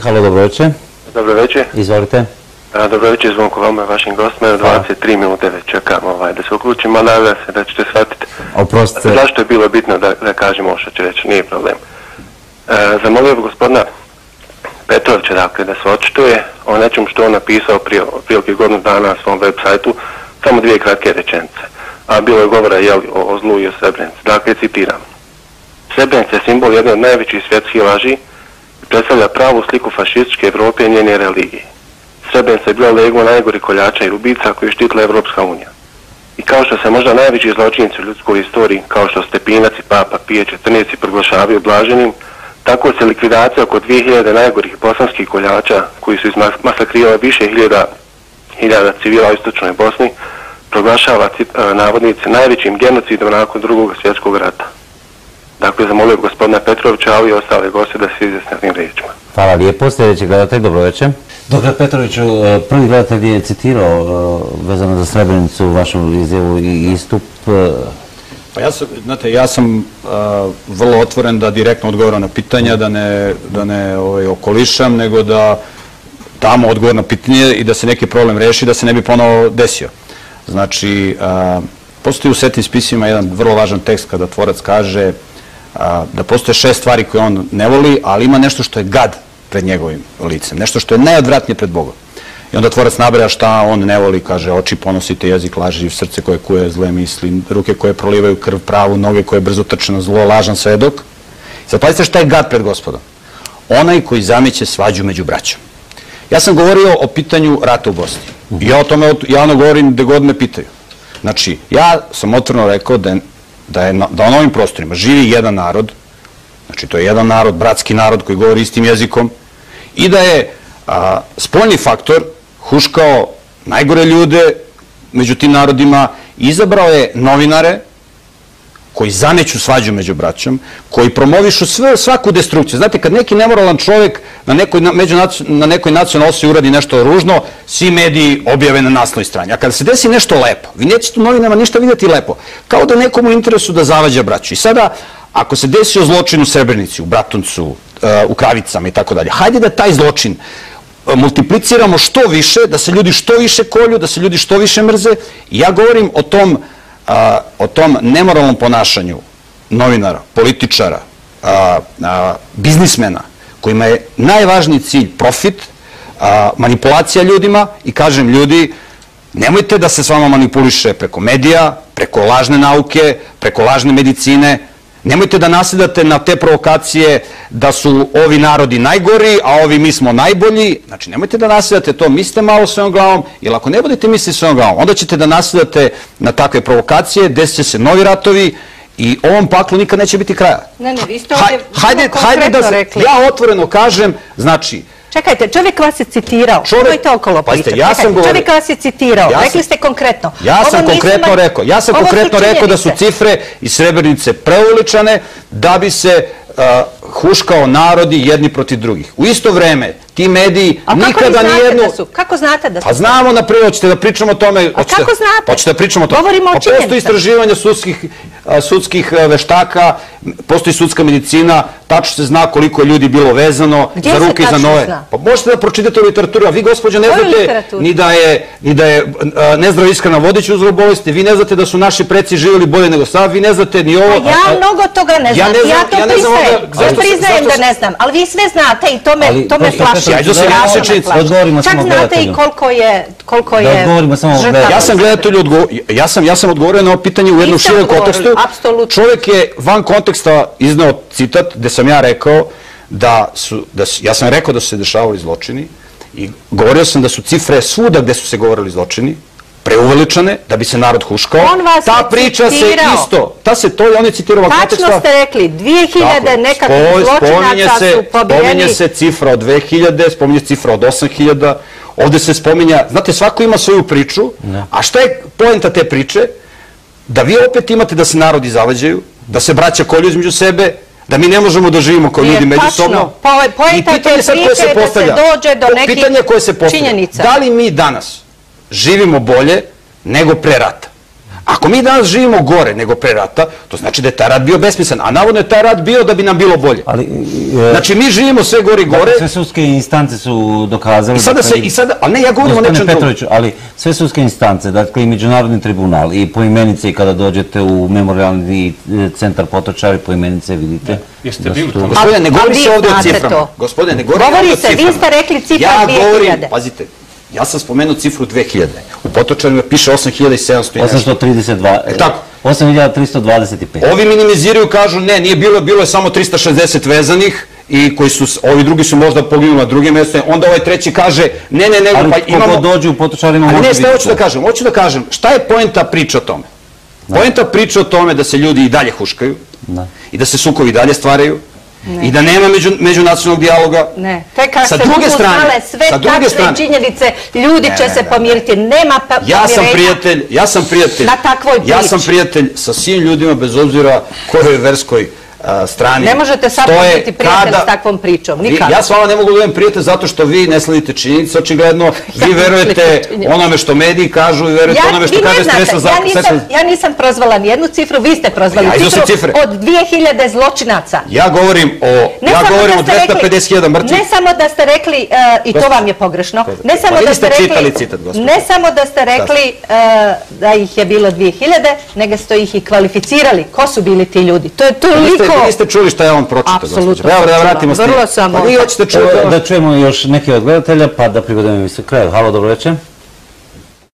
Halo, dobro večer. Dobro večer. Izvolite. Dobro večer, Zvonko, vama i vašim gostima. 23 minute već čekam da se uključim, ali nadam se da ćete shvatiti zašto je bilo bitno da kažemo ovo što ću reći, nije problem. Zamolio bih gospodina Petrovića, dakle, da se očituje o nečem što on napisao prije godinu dana na svom web sajtu, samo dvije kratke rečenice. A bilo je govora o zlu i o Srebrenici. Dakle, citiram. Srebrenica je simbol jedne od najvećih svjetskih laži i predstavlja pravu sliku fašističke Evrope i njene religije. Srebrenica je bila leglo najgorih koljača i ubica koju je štitila Evropska unija. I kao što se možda najveći zločinci u ljudskoj istoriji, kao što Stepinac i Papa Pije XIV proglašavaju blaženim, tako se likvidacija oko 2000 najgorih bosanskih koljača, koji su izmasakrirali više hiljada civila u istočnoj Bosni, proglašava navodnici najvećim genocidom nakon Drugog svjetskog rata. Dakle, zamolio gospodina Petrovića, ali i ostale goste da se izjasne tim riječima. Hvala lijepo. Sljedeći gledatelj, dobro večer. Doktor Petroviću, prvi gledatelj je citirao vezano za Srebrenicu vašu izjavu i istup. Pa ja sam vrlo otvoren da direktno odgovoram na pitanja, da ne okolišam, nego da damo odgovor na pitanje i da se neki problem reši, da se ne bi ponovo desio. Znači, postoji u Svetim spisima jedan vrlo važan tekst kada tvorac kaže da postoje 6 stvari koje on ne voli, ali ima nešto što je gad pred njegovim licem, nešto što je najodvratnije pred Bogom. I onda tvorac nabraja šta on ne voli, kaže oči ponosite, jezik laži, srce koje kuje zle misli, ruke koje prolivaju krv pravu, noge koje brzo trče na zlo, lažan svedok. Sad pazite šta je gad pred Gospodom. Onaj koji zameće svađu među braćom. Ja sam govorio o pitanju rata u Bosni. I ja o tome javno govorim gde god me pitaju. Znači, ja sam otvoreno rekao da na ovim prostorima živi jedan narod, znači to je jedan narod, bratski narod koji govori istim jezikom, i da je spoljni faktor huškao najgore ljude među tim narodima, izabrao je novinare koji zameću svađu među braćom, koji promovišu svaku destrukciju. Znate, kad neki nemoralan čovjek na nekoj nacionalnoj osi uradi nešto ružno, svi mediji objave na naslovnoj strani. A kada se desi nešto lepo, vi nećete u novinama ništa vidjeti lepo, kao da nekomu interesu da zavađa braću. I sada, ako se desio zločin u Srebrenici, u Bratuncu, u Kravicama i tako dalje, hajde da taj zločin multipliciramo što više, da se ljudi što više kolju, da se ljudi što više mrze. I ja govorim o tom nemoralnom ponašanju novinara, političara, biznismena, kojima je najvažniji cilj profit, manipulacija ljudima, i kažem ljudi, nemojte da se s vama manipuliše preko medija, preko lažne nauke, preko lažne medicine. Nemojte da nasedate na te provokacije da su ovi narodi najgori, a ovi mi smo najbolji. Znači, nemojte da nasedate to, mislite malo svojom glavom, jer ako ne budete misliti svojom glavom, onda ćete da nasedate na takve provokacije, desit će se novi ratovi i ovom paklu nikad neće biti kraja. Ne, vi ste ovdje konkretno rekli. Ja otvoreno kažem, znači... Čekajte, čovjek vas je citirao, nemojte okolo pričati. Čovjek vas je citirao, rekli ste konkretno. Ja sam konkretno rekao da su cifre iz Srebrenice preuveličane da bi se huškao narodi jedni protiv drugih. U isto vreme, ti mediji nikada nijednu... Kako znate da su? Pa znamo, na prvo, hoćete da pričamo o tome... A kako znate? Hoćete da pričamo o tome? Govorimo o činjenicama. Postoji istraživanja sudskih veštaka, postoji sudska medicina, tačno se zna koliko je ljudi bilo vezano za ruke i za nove. Pa možete da pročitate u literaturu, a vi, gospođo, ne znate ni da je nezdrava ishrana vodič uzrok bolesti, vi ne znate da su naši preci živjeli bolje nego sad, vi ne znate ni ovo... Pa ja mnogo toga ne znam, ja to priznajem da ne znam, ali vi sve znate i to me plaši. Čak znate i koliko je žrtava. Ja sam gledatelju, ja sam odgovorio na ovo pitanje u jednom širem kontekstu. Čovjek je van konteksta izneo citat gde sam ja rekao ja sam rekao da su se dešavali zločini i govorio sam da su cifre svuda gde su se govorili zločini preuveličane, da bi se narod huškao. Ta priča se isto, on je citirao ovog konteksta. Tačno ste rekli, 2000 nekakvih zločinaca su pobijeni. Spominje se cifra od 2000, spominje cifra od 8000, ovde se spominja, znate, svako ima svoju priču, a šta je poenta te priče? Da vi opet imate da se narodi zavađaju, da se braća kolju između sebe, da mi ne možemo da živimo kao ljudi međusobno. Poenta te priče je da se dođe do nekih činjenica. Da li mi danas živimo bolje nego pre rata? Ako mi danas živimo gore nego pre rata, to znači da je taj rat bio besmislen, a navodno je taj rat bio da bi nam bilo bolje. Znači mi živimo sve gore i gore. Sve sudske instance su dokazali... Ali ne, ja govorim o nečem drugom. Ali sve sudske instance, dakle i Međunarodni tribunal i poimenice i kada dođete u memorialni centar Potočari, poimenice vidite. Jeste bili tamo? Gospodine, ne govori se ovdje o ciframa. Gospodine, ne govori ovdje o ciframa. Govori se, vi ste rekli cifra 2000. Ja govorim, pazite, ja sam spomenuo cifru 2000. U Potočarima piše 8700 i nešto. 832. Tako. 8325. Ovi minimiziraju, kažu ne, nije bilo je samo 360 vezanih i ovi drugi su možda poginuli na drugim mjestima, onda ovaj treći kaže ne, pa imamo... Ali kako dođu u Potočarima može biti... Ne, šta hoću da kažem, šta je poenta priče o tome? Poenta priče o tome da se ljudi i dalje huškaju i da se sukovi i dalje stvaraju i da nema međunacionalnog dijaloga. Ne, tek kad se budu znale sve tačne činjenice, ljudi će se pomiriti. Nema pomirenja na takvoj priči. Ja sam prijatelj sa svim ljudima, bez obzira kojoj verskoj strani. Ne možete sad biti prijatelj s takvom pričom, nikada. Ja s vama ne mogu da budem prijatelj zato što vi ne sledite činjenice, očigledno. Vi verujete onome što mediji kažu i verujete onome što kaže stresno zakon. Ja nisam prozvala nijednu cifru, vi ste prozvali cifru od 2000 zločinaca. Ja govorim o 250.000 mrtvih. Ne samo da ste rekli, i to vam je pogrešno, ne samo da ste rekli da ih je bilo 2000, nego ste ih i kvalificirali. Ko su bili ti ljudi? To je toliko... Vi niste čuli šta ja vam pročitao, gospođo. Evo da vratimo s tim. Vrlo samo. Da čujemo još neke od gledatelja, pa da prigodimo emisiju kraju. Halo, dobro večer.